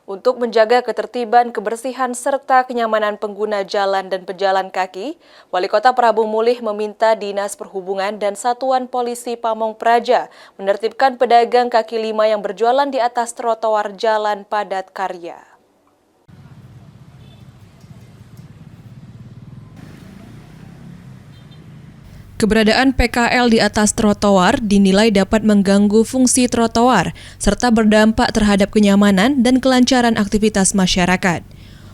Untuk menjaga ketertiban, kebersihan, serta kenyamanan pengguna jalan dan pejalan kaki, Wali Kota Prabu Mulih meminta Dinas Perhubungan dan Satuan Polisi Pamong Praja menertibkan pedagang kaki lima yang berjualan di atas trotoar jalan padat karya. Keberadaan PKL di atas trotoar dinilai dapat mengganggu fungsi trotoar serta berdampak terhadap kenyamanan dan kelancaran aktivitas masyarakat.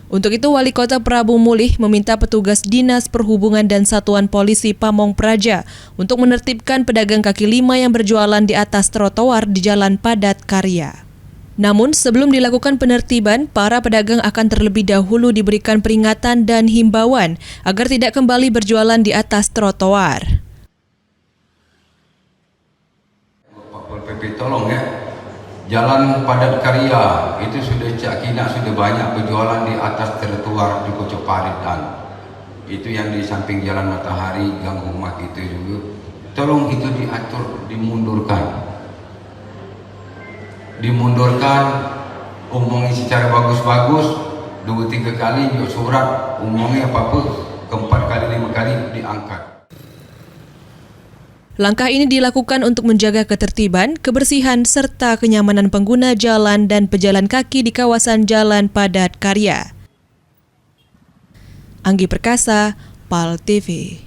Untuk itu, Wali Kota Prabu Mulih meminta petugas Dinas Perhubungan dan Satuan Polisi Pamong Praja untuk menertibkan pedagang kaki lima yang berjualan di atas trotoar di jalan padat karya. Namun, sebelum dilakukan penertiban, para pedagang akan terlebih dahulu diberikan peringatan dan himbauan agar tidak kembali berjualan di atas trotoar. Pak Pol PP tolong ya, jalan padat karya itu sudah sudah banyak berjualan di atas trotoar di Kocok Parit dan itu yang di samping Jalan Matahari gang rumah kita juga. Tolong itu diatur, dimundurkan, omongi secara bagus-bagus, 2-3 kali juga surat, omongi apa-apa, 4 kali 5 kali diangkat. Langkah ini dilakukan untuk menjaga ketertiban, kebersihan, serta kenyamanan pengguna jalan dan pejalan kaki di kawasan jalan padat karya. Anggi Perkasa, PAL TV.